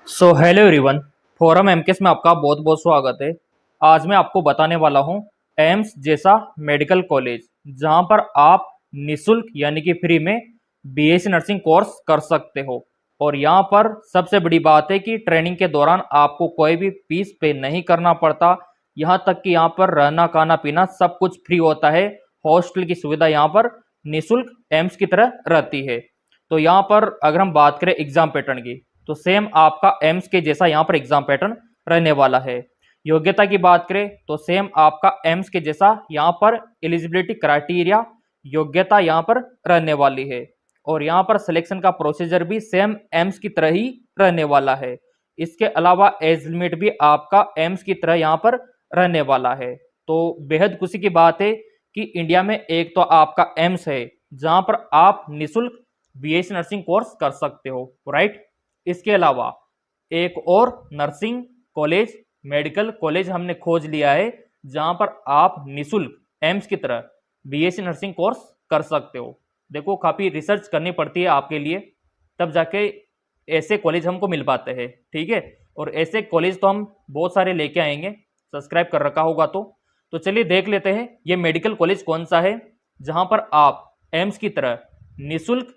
So hello everyone. Forum MKS में आपका बहुत बहुत स्वागत है। आज मैं आपको बताने वाला हूँ एम्स जैसा मेडिकल कॉलेज जहाँ पर आप निशुल्क यानी कि फ्री में बीएससी नर्सिंग कोर्स कर सकते हो। और यहाँ पर सबसे बड़ी बात है कि ट्रेनिंग के दौरान आपको कोई भी फीस पे नहीं करना पड़ता। यहाँ तक कि यहाँ पर रहना खाना पीना सब कुछ फ्री होता है। हॉस्टल की सुविधा यहाँ पर निशुल्क एम्स की तरह रहती है। तो यहाँ पर अगर हम बात करें एग्जाम पैटर्न की, तो सेम आपका एम्स के जैसा यहाँ पर एग्जाम पैटर्न रहने वाला है। योग्यता की बात करें तो सेम आपका एम्स के जैसा यहाँ पर एलिजिबिलिटी क्राइटेरिया योग्यता यहाँ पर रहने वाली है। और यहाँ पर सिलेक्शन का प्रोसीजर भी सेम एम्स की तरह ही रहने वाला है। इसके अलावा एज लिमिट भी आपका एम्स की तरह यहाँ पर रहने वाला है। तो बेहद खुशी की बात है कि इंडिया में एक तो आपका एम्स है जहाँ पर आप निशुल्क बीएससी नर्सिंग कोर्स कर सकते हो, राइट। इसके अलावा एक और नर्सिंग कॉलेज मेडिकल कॉलेज हमने खोज लिया है जहां पर आप निशुल्क एम्स की तरह बीएससी नर्सिंग कोर्स कर सकते हो। देखो काफ़ी रिसर्च करनी पड़ती है आपके लिए, तब जाके ऐसे कॉलेज हमको मिल पाते हैं, ठीक है। और ऐसे कॉलेज तो हम बहुत सारे लेके आएंगे, सब्सक्राइब कर रखा होगा तो चलिए देख लेते हैं ये मेडिकल कॉलेज कौन सा है जहां पर आप एम्स की तरह निशुल्क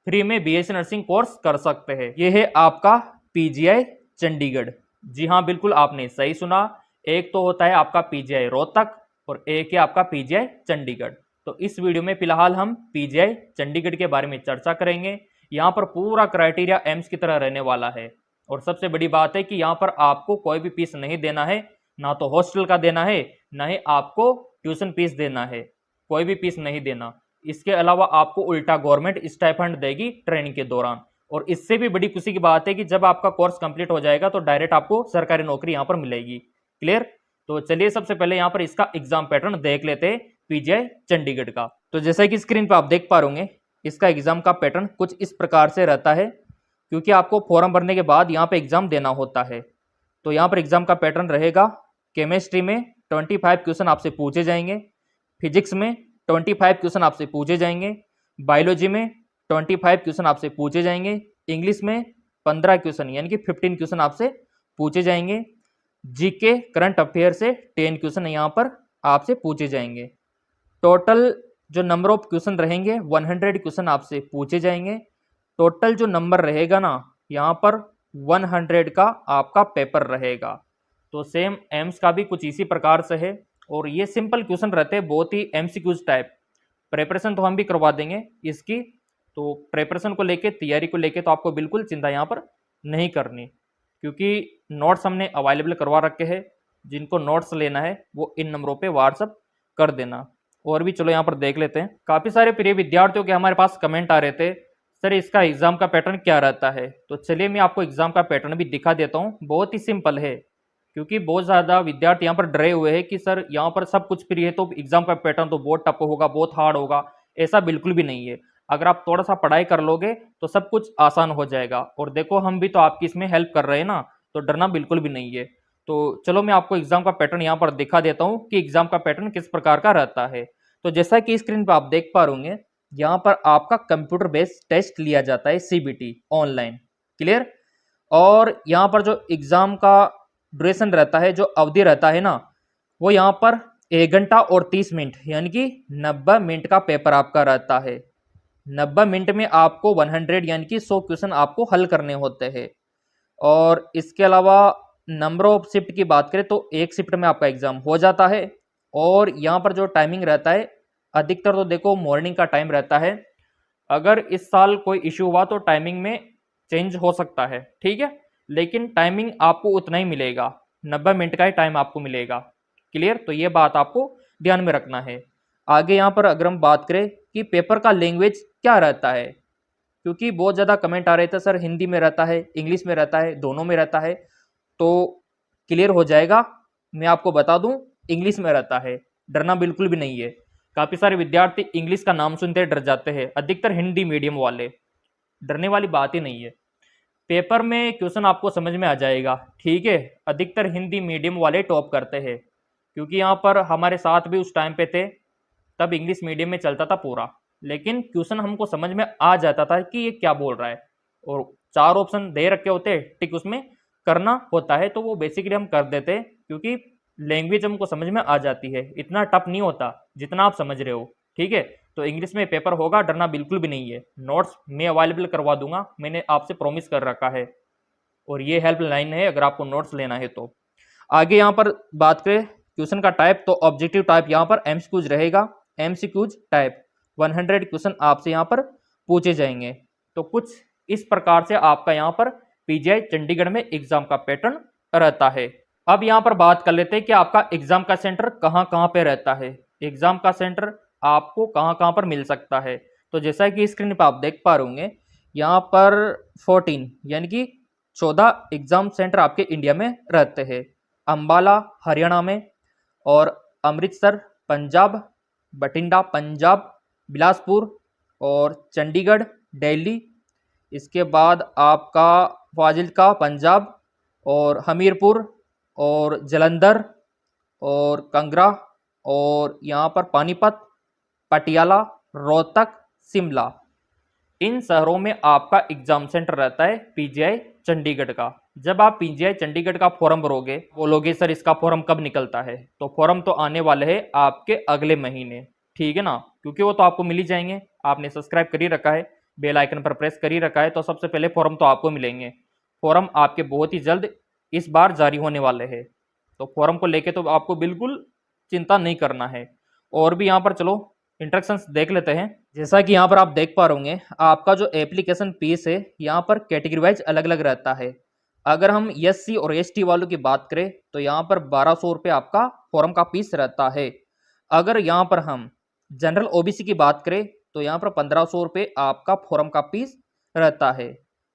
फ्री में बीएससी नर्सिंग कोर्स कर सकते हैं। ये है आपका पीजीआई चंडीगढ़। जी हाँ, बिल्कुल आपने सही सुना। एक तो होता है आपका पीजीआई रोहतक और एक है आपका पीजीआई चंडीगढ़। तो इस वीडियो में फिलहाल हम पीजीआई चंडीगढ़ के बारे में चर्चा करेंगे। यहाँ पर पूरा क्राइटेरिया एम्स की तरह रहने वाला है। और सबसे बड़ी बात है कि यहाँ पर आपको कोई भी फीस नहीं देना है, ना तो हॉस्टल का देना है, ना ही आपको ट्यूशन फीस देना है, कोई भी फीस नहीं देना। इसके अलावा आपको उल्टा गवर्नमेंट स्टाइपेंड देगी ट्रेनिंग के दौरान। और इससे भी बड़ी खुशी की बात है कि जब आपका कोर्स कंप्लीट हो जाएगा तो डायरेक्ट आपको सरकारी नौकरी यहाँ पर मिलेगी। क्लियर। तो चलिए सबसे पहले यहाँ पर इसका एग्जाम पैटर्न देख लेते हैं पीजीआई चंडीगढ़ का। तो जैसा कि स्क्रीन पर आप देख पा रहे होंगे, इसका एग्जाम का पैटर्न कुछ इस प्रकार से रहता है, क्योंकि आपको फॉर्म भरने के बाद यहाँ पे एग्जाम देना होता है। तो यहाँ पर एग्जाम का पैटर्न रहेगा, केमिस्ट्री में 25 क्वेश्चन आपसे पूछे जाएंगे, फिजिक्स में 25 क्वेश्चन आपसे पूछे जाएंगे, बायोलॉजी में 25 क्वेश्चन आपसे पूछे जाएंगे, इंग्लिश में 15 क्वेश्चन यानी कि 15 क्वेश्चन आपसे पूछे जाएंगे, जीके करंट अफेयर से 10 क्वेश्चन यहाँ पर आपसे पूछे जाएंगे। टोटल जो नंबर ऑफ क्वेश्चन रहेंगे 100 क्वेश्चन आपसे पूछे जाएंगे। टोटल जो नंबर रहेगा ना यहाँ पर 100 का आपका पेपर रहेगा। तो सेम एम्स का भी कुछ इसी प्रकार से है। और ये सिंपल क्वेश्चन रहते हैं, बहुत ही एमसीक्यूज टाइप। प्रिपरेशन तो हम भी करवा देंगे इसकी, तो प्रिपरेशन को लेके तैयारी को लेके तो आपको बिल्कुल चिंता यहाँ पर नहीं करनी, क्योंकि नोट्स हमने अवेलेबल करवा रखे हैं। जिनको नोट्स लेना है वो इन नंबरों पे व्हाट्सअप कर देना। और भी चलो यहाँ पर देख लेते हैं। काफ़ी सारे प्रिय विद्यार्थियों के हमारे पास कमेंट आ रहे थे, सर इसका एग्जाम का पैटर्न क्या रहता है। तो चलिए मैं आपको एग्जाम का पैटर्न भी दिखा देता हूँ। बहुत ही सिंपल है, क्योंकि बहुत ज़्यादा विद्यार्थी यहाँ पर डरे हुए हैं कि सर यहाँ पर सब कुछ फ्री है तो एग्जाम का पैटर्न तो बहुत टफ होगा, बहुत हार्ड होगा। ऐसा बिल्कुल भी नहीं है। अगर आप थोड़ा सा पढ़ाई कर लोगे तो सब कुछ आसान हो जाएगा। और देखो हम भी तो आपकी इसमें हेल्प कर रहे हैं ना, तो डरना बिल्कुल भी नहीं है। तो चलो मैं आपको एग्जाम का पैटर्न यहाँ पर दिखा देता हूँ कि एग्जाम का पैटर्न किस प्रकार का रहता है। तो जैसा कि स्क्रीन पर आप देख पा रहे यहाँ पर आपका कंप्यूटर बेस्ड टेस्ट लिया जाता है, सीबीटी ऑनलाइन। क्लियर। और यहाँ पर जो एग्जाम का ड्यूरेशन रहता है, जो अवधि रहता है ना, वो यहाँ पर 1 घंटा और 30 मिनट यानी कि 90 मिनट का पेपर आपका रहता है। 90 मिनट में आपको 100 यानी कि 100 क्वेश्चन आपको हल करने होते हैं। और इसके अलावा नंबर ऑफ शिफ्ट की बात करें तो एक शिफ्ट में आपका एग्जाम हो जाता है। और यहाँ पर जो टाइमिंग रहता है, अधिकतर तो देखो मॉर्निंग का टाइम रहता है। अगर इस साल कोई इश्यू हुआ तो टाइमिंग में चेंज हो सकता है, ठीक है, लेकिन टाइमिंग आपको उतना ही मिलेगा, 90 मिनट का ही टाइम आपको मिलेगा। क्लियर। तो ये बात आपको ध्यान में रखना है। आगे यहाँ पर अगर हम बात करें कि पेपर का लैंग्वेज क्या रहता है, क्योंकि बहुत ज़्यादा कमेंट आ रहे थे सर हिंदी में रहता है, इंग्लिश में रहता है, दोनों में रहता है। तो क्लियर हो जाएगा, मैं आपको बता दूं इंग्लिश में रहता है। डरना बिल्कुल भी नहीं है। काफ़ी सारे विद्यार्थी इंग्लिश का नाम सुनते डर जाते हैं, अधिकतर हिंदी मीडियम वाले। डरने वाली बात ही नहीं है। पेपर में क्वेश्चन आपको समझ में आ जाएगा, ठीक है। अधिकतर हिंदी मीडियम वाले टॉप करते हैं, क्योंकि यहाँ पर हमारे साथ भी उस टाइम पे थे, तब इंग्लिश मीडियम में चलता था पूरा, लेकिन क्वेश्चन हमको समझ में आ जाता था कि ये क्या बोल रहा है। और 4 ऑप्शन दे रखे होते टिक उसमें करना होता है तो वो बेसिकली हम कर देते हैं, क्योंकि लैंग्वेज हमको समझ में आ जाती है, इतना टफ नहीं होता जितना आप समझ रहे हो। ठीक है, तो इंग्लिश में पेपर होगा, डरना बिल्कुल भी नहीं है। नोट्स मैं अवेलेबल करवा दूंगा, मैंने आपसे प्रॉमिस कर रखा है, और ये हेल्पलाइन है अगर आपको नोट्स लेना है तो। आगे यहाँ पर बात करें क्वेश्चन का टाइप, तो ऑब्जेक्टिव टाइप यहाँ पर एमसीक्यूज रहेगा। एमसीक्यूज टाइप 100 क्वेश्चन आपसे यहाँ पर पूछे जाएंगे। तो कुछ इस प्रकार से आपका यहाँ पर पीजीआई चंडीगढ़ में एग्जाम का पैटर्न रहता है। अब यहाँ पर बात कर लेते हैं कि आपका एग्जाम का सेंटर कहाँ कहाँ पे रहता है। एग्जाम का सेंटर आपको कहाँ कहाँ पर मिल सकता है, तो जैसा कि स्क्रीन पर आप देख पा रहे होंगे, यहाँ पर 14 यानी कि 14 एग्जाम सेंटर आपके इंडिया में रहते हैं। अंबाला हरियाणा में, और अमृतसर पंजाब, बठिंडा पंजाब, बिलासपुर और चंडीगढ़ दिल्ली, इसके बाद आपका फाजिल्का पंजाब, और हमीरपुर और जलंधर और कंगरा, और यहाँ पर पानीपत, पटियाला, रोहतक, शिमला, इन शहरों में आपका एग्जाम सेंटर रहता है पीजीआई चंडीगढ़ का। जब आप पीजीआई चंडीगढ़ का फॉर्म भरोगे, बोलोगे सर इसका फॉर्म कब निकलता है, तो फॉर्म तो आने वाले हैं आपके अगले महीने, ठीक है ना, क्योंकि वो तो आपको मिल ही जाएंगे। आपने सब्सक्राइब कर ही रखा है, बेल आइकन पर प्रेस कर ही रखा है, तो सबसे पहले फॉर्म तो आपको मिलेंगे। फॉर्म आपके बहुत ही जल्द इस बार जारी होने वाले हैं, तो फॉर्म को लेके तो आपको बिल्कुल चिंता नहीं करना है। और भी यहाँ पर चलो इंस्ट्रक्शंस देख लेते हैं। जैसा कि यहाँ पर आप देख पा रहे होंगे, आपका जो एप्लीकेशन फीस है यहाँ पर कैटेगरी वाइज अलग अलग रहता है। अगर हम एससी और एसटी वालों की बात करें तो यहाँ पर 1200 रुपये आपका फॉर्म का फीस रहता है। अगर यहाँ पर हम जनरल ओबीसी की बात करें तो यहाँ पर 1500 रुपये आपका फॉर्म का फीस रहता है।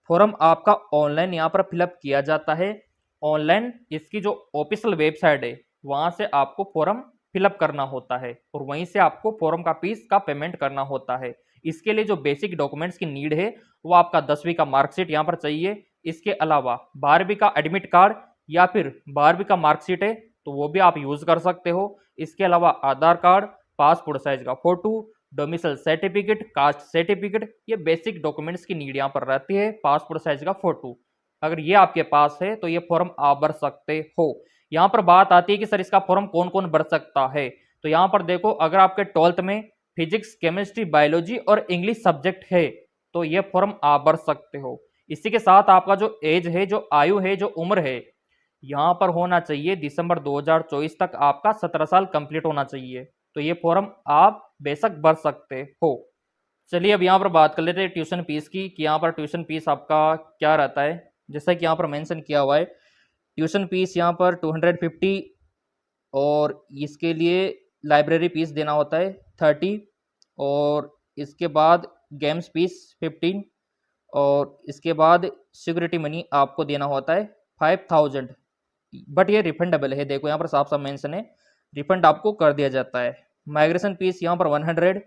फॉर्म आपका ऑनलाइन यहाँ पर फिलअप किया जाता है। ऑनलाइन इसकी जो ऑफिशियल वेबसाइट है वहाँ से आपको फॉर्म फिलअप करना होता है, और वहीं से आपको फॉर्म का फीस का पेमेंट करना होता है। इसके लिए जो बेसिक डॉक्यूमेंट्स की नीड है वो आपका 10वीं का मार्कशीट यहाँ पर चाहिए। इसके अलावा 12वीं का एडमिट कार्ड या फिर 12वीं का मार्कशीट है तो वो भी आप यूज कर सकते हो। इसके अलावा आधार कार्ड, पासपोर्ट साइज का photo, domicile certificate, caste certificate, ये बेसिक डॉक्यूमेंट्स की नीड यहाँ पर रहती है। पासपोर्ट साइज का फोटो अगर ये आपके पास है तो ये फॉर्म आप भर सकते हो। यहाँ पर बात आती है कि सर इसका फॉर्म कौन कौन भर सकता है, तो यहाँ पर देखो, अगर आपके 12th में फिजिक्स, केमिस्ट्री, बायोलॉजी और इंग्लिश सब्जेक्ट है तो ये फॉर्म आप भर सकते हो। इसी के साथ आपका जो एज है, जो आयु है, जो उम्र है, यहाँ पर होना चाहिए दिसंबर 2024 तक आपका 17 साल कंप्लीट होना चाहिए, तो ये फॉर्म आप बेशक भर सकते हो। चलिए अब यहाँ पर बात कर लेते हैं ट्यूशन फीस की, कि यहाँ पर ट्यूशन फीस आपका क्या रहता है। जैसा कि यहाँ पर मेंशन किया हुआ है, ट्यूशन फीस यहाँ पर 250, और इसके लिए लाइब्रेरी फीस देना होता है 30, और इसके बाद गेम्स फीस 15, और इसके बाद सिक्योरिटी मनी आपको देना होता है 5000, बट ये रिफंडेबल है। देखो यहाँ पर साफ साफ मेंशन है, रिफंड आपको कर दिया जाता है। माइग्रेशन फीस यहाँ पर 100,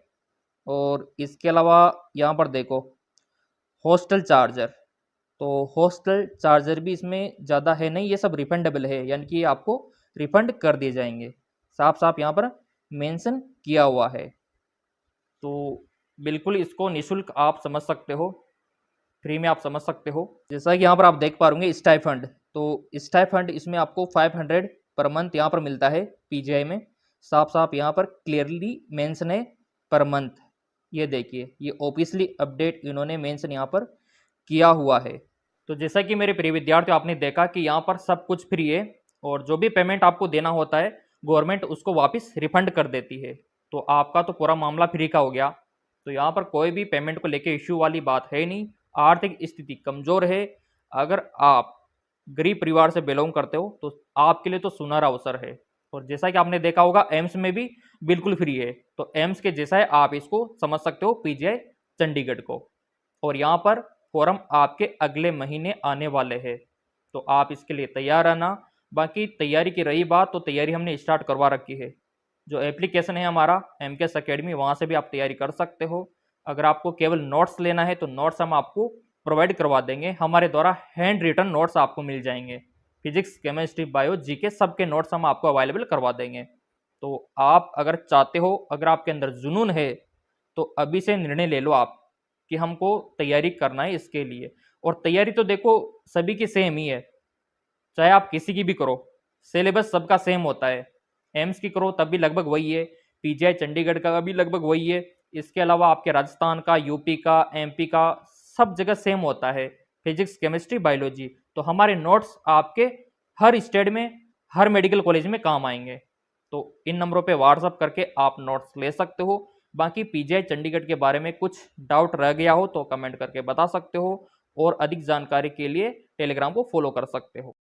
और इसके अलावा यहाँ पर देखो हॉस्टल चार्जर, तो हॉस्टल चार्जर भी इसमें ज़्यादा है नहीं, ये सब रिफंडेबल है, यानी कि आपको रिफंड कर दिए जाएंगे। साफ साफ यहाँ पर मेंशन किया हुआ है, तो बिल्कुल इसको निःशुल्क आप समझ सकते हो, फ्री में आप समझ सकते हो। जैसा कि यहाँ पर आप देख पा रहे स्टाइफंड, तो स्टाइफंड इसमें आपको 500 पर मंथ यहाँ पर मिलता है पीजीआई में। साफ साफ यहाँ पर क्लियरली मेंशन है पर मंथ, ये देखिए, ये ऑफिशियली अपडेट इन्होंने मेंशन यहाँ पर किया हुआ है। तो जैसा कि मेरे प्रिय विद्यार्थियों, आपने देखा कि यहाँ पर सब कुछ फ्री है, और जो भी पेमेंट आपको देना होता है गवर्नमेंट उसको वापस रिफंड कर देती है, तो आपका तो पूरा मामला फ्री का हो गया। तो यहाँ पर कोई भी पेमेंट को लेके इश्यू वाली बात है नहीं। आर्थिक स्थिति कमजोर है, अगर आप गरीब परिवार से बिलोंग करते हो तो आपके लिए तो सुनहरा अवसर है। और जैसा कि आपने देखा होगा एम्स में भी बिल्कुल फ्री है, तो एम्स के जैसा है, आप इसको समझ सकते हो पीजीआई चंडीगढ़ को। और यहाँ पर फॉर्म आपके अगले महीने आने वाले हैं, तो आप इसके लिए तैयार रहना। बाकी तैयारी की रही बात, तो तैयारी हमने स्टार्ट करवा रखी है। जो एप्लीकेशन है हमारा एमकेएस एकेडमी, वहाँ से भी आप तैयारी कर सकते हो। अगर आपको केवल नोट्स लेना है तो नोट्स हम आपको प्रोवाइड करवा देंगे, हमारे द्वारा हैंड रिटन नोट्स आपको मिल जाएंगे। फिजिक्स, केमिस्ट्री, बायो, जीके सबके नोट्स हम आपको अवेलेबल करवा देंगे। तो आप अगर चाहते हो, अगर आपके अंदर जुनून है, तो अभी से निर्णय ले लो आप कि हमको तैयारी करना है इसके लिए। और तैयारी तो देखो सभी की सेम ही है, चाहे आप किसी की भी करो, सिलेबस सबका सेम होता है। एम्स की करो तब भी लगभग वही है, पीजीआई चंडीगढ़ का भी लगभग वही है। इसके अलावा आपके राजस्थान का, यूपी का, एमपी का, सब जगह सेम होता है, फिजिक्स, केमिस्ट्री, बायोलॉजी। तो हमारे नोट्स आपके हर स्टेट में, हर मेडिकल कॉलेज में काम आएंगे। तो इन नंबरों पे व्हाट्सअप करके आप नोट्स ले सकते हो। बाकी पीजीआई चंडीगढ़ के बारे में कुछ डाउट रह गया हो तो कमेंट करके बता सकते हो, और अधिक जानकारी के लिए टेलीग्राम को फॉलो कर सकते हो।